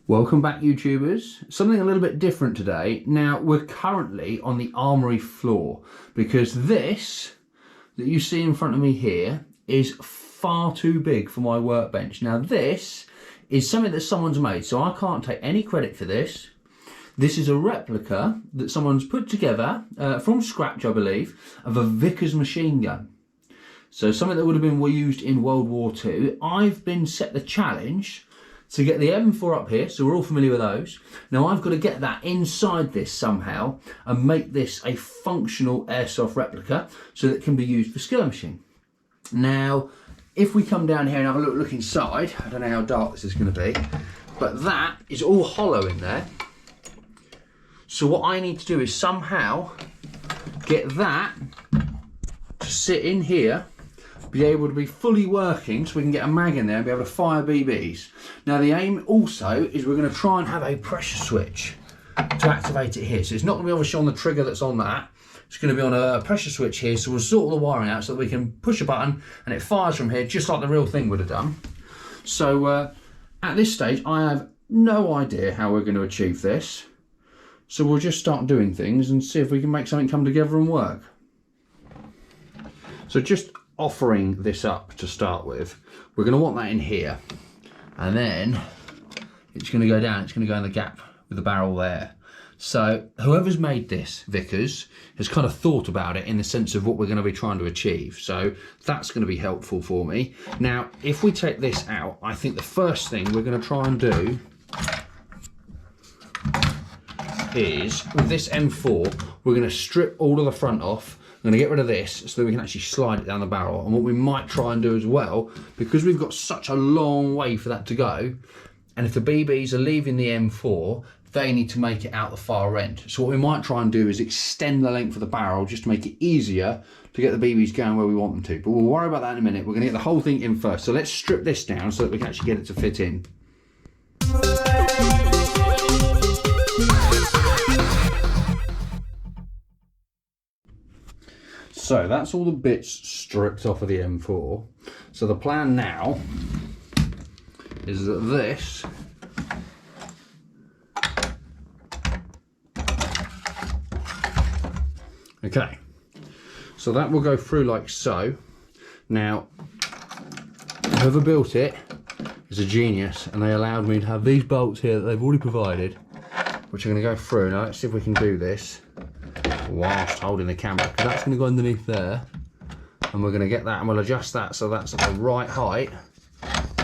Welcome back, YouTubers. Something a little bit different today. Now, we're currently on the armory floor because this that you see in front of me here is far too big for my workbench. Now, this is something that someone's made, so I can't take any credit for this. This is a replica that someone's put together from scratch, I believe, of a Vickers machine gun. So something that would have been used in World War II. I've been set the challenge to get the M4 up here, so we're all familiar with those. Now I've got to get that inside this somehow and make this a functional airsoft replica so that it can be used for skirmishing. Now, if we come down here and have a look inside, I don't know how dark this is going to be, but that is all hollow in there. So what I need to do is somehow get that to sit in here, be able to be fully working so we can get a mag in there and be able to fire BBs. Now the aim also is we're going to try and have a pressure switch to activate it here. So it's not going to be obviously on the trigger that's on that. It's going to be on a pressure switch here, so we'll sort all the wiring out so that we can push a button and it fires from here just like the real thing would have done. So at this stage I have no idea how we're going to achieve this. So we'll just start doing things and see if we can make something come together and work. So just offering this up to start with, we're going to want that in here, and then it's going to go down, it's going to go in the gap with the barrel there. So whoever's made this, Vickers, has kind of thought about it in the sense of what we're going to be trying to achieve. So that's going to be helpful for me. Now, if we take this out, I think the first thing we're going to try and do is, with this M4, we're going to strip all of the front off. I'm going to get rid of this so that we can actually slide it down the barrel. And what we might try and do as well, because we've got such a long way for that to go, and if the BBs are leaving the M4, they need to make it out the far end. So what we might try and do is extend the length of the barrel just to make it easier to get the BBs going where we want them to. But we'll worry about that in a minute. We're going to get the whole thing in first. So let's strip this down so that we can actually get it to fit in. So that's all the bits stripped off of the M4. So the plan now is that this okay, so that will go through like so. Now, whoever built it is a genius, and they allowed me to have these bolts here that they've already provided, which are going to go through. Now let's see if we can do this whilst holding the camera, because that's going to go underneath there, and we're going to get that and we'll adjust that so that's at the right height.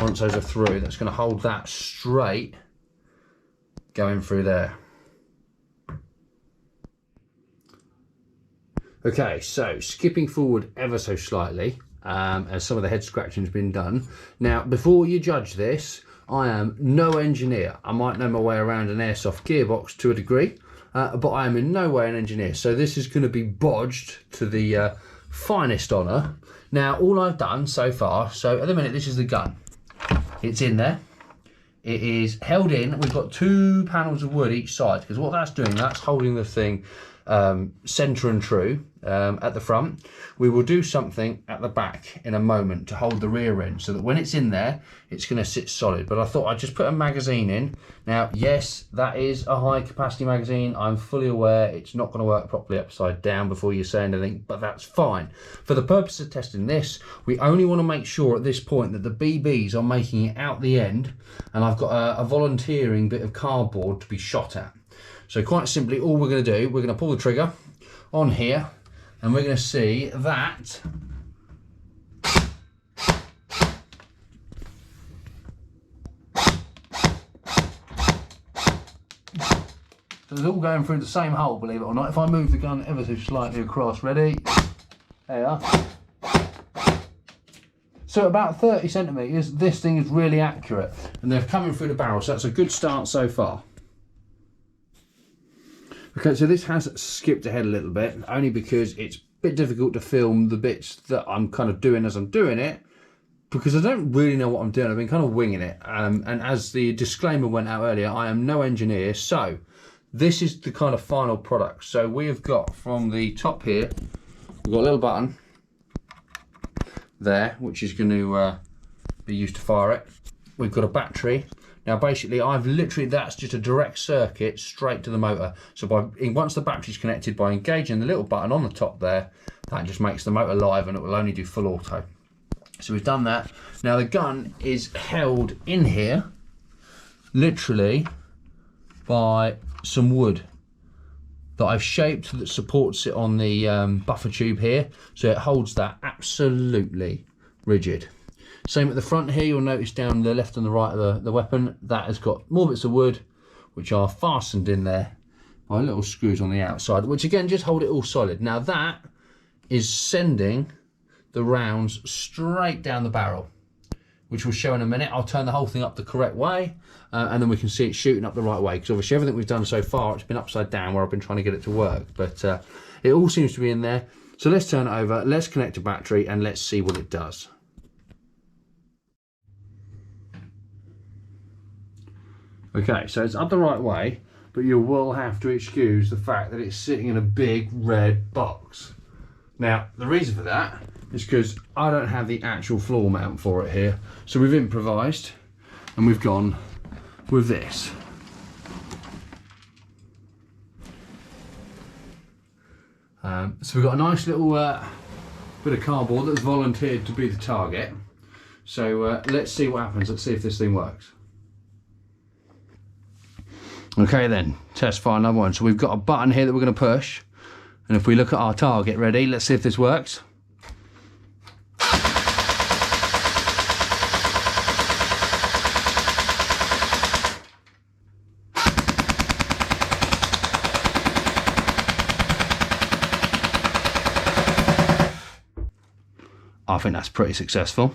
Once those are through, that's going to hold that straight going through there. Okay, so skipping forward ever so slightly, as some of the head scratching has been done. Now, before you judge this, I am no engineer. I might know my way around an airsoft gearbox to a degree, but I am in no way an engineer. So this is going to be bodged to the finest honour. Now, all I've done so far, so at the minute this is the gun. It's in there. It is held in. We've got 2 panels of wood each side, because what that's doing, that's holding the thing centre and true at the front. We will do something at the back in a moment to hold the rear end so that when it's in there, it's going to sit solid. But I thought I'd just put a magazine in. Now, yes, that is a high capacity magazine. I'm fully aware it's not going to work properly upside down before you say anything, but that's fine. For the purpose of testing this, we only want to make sure at this point that the BBs are making it out the end, and I've got a volunteering bit of cardboard to be shot at. So quite simply, all we're going to do, we're going to pull the trigger on here, and we're going to see that so it's all going through the same hole, believe it or not. If I move the gun ever so slightly across, ready? There you are. So about 30 centimetres, this thing is really accurate, and they're coming through the barrel, so that's a good start so far. Okay, so this has skipped ahead a little bit, only because it's a bit difficult to film the bits that I'm kind of doing as I'm doing it, because I don't really know what I'm doing. I've been kind of winging it. And as the disclaimer went out earlier, I am no engineer. So this is the kind of final product. So we have got from the top here, we've got a little button there, which is going to be used to fire it. We've got a battery Now basically I've literally, that's just a direct circuit straight to the motor. So once the battery's connected, by engaging the little button on the top there, that just makes the motor live and it will only do full auto. So we've done that. Now the gun is held in here, literally, by some wood that I've shaped that supports it on the buffer tube here. So it holds that absolutely rigid. Same at the front here, you'll notice down the left and the right of the weapon, that has got more bits of wood which are fastened in there by little screws on the outside, which again just hold it all solid. Now that is sending the rounds straight down the barrel, which we'll show in a minute. I'll turn the whole thing up the correct way and then we can see it shooting up the right way, because obviously everything we've done so far, it's been upside down where I've been trying to get it to work, but it all seems to be in there. So let's turn it over, let's connect a battery and let's see what it does. Okay, so it's up the right way, but you will have to excuse the fact that it's sitting in a big red box. Now, the reason for that is because I don't have the actual floor mount for it here. So we've improvised and we've gone with this. So we've got a nice little bit of cardboard that's volunteered to be the target. So let's see what happens. Let's see if this thing works. Okay then, test fire another one. So we've got a button here that we're going to push. And if we look at our target, ready, let's see if this works. I think that's pretty successful.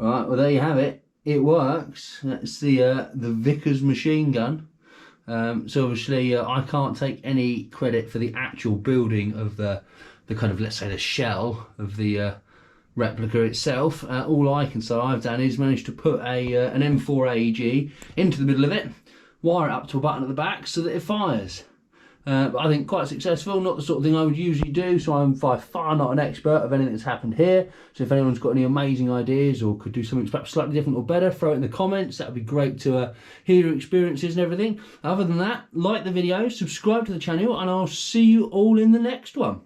All right, well there you have it. It works. That's the Vickers machine gun. So obviously I can't take any credit for the actual building of the kind of, let's say, the shell of the replica itself. All I can say I've done is managed to put an M4 AEG into the middle of it, wire it up to a button at the back so that it fires. But I think quite successful, not the sort of thing I would usually do, so I'm by far not an expert of anything that's happened here. So if anyone's got any amazing ideas or could do something perhaps slightly different or better, throw it in the comments. That would be great to hear your experiences and everything. Other than that, like the video, subscribe to the channel, and I'll see you all in the next one.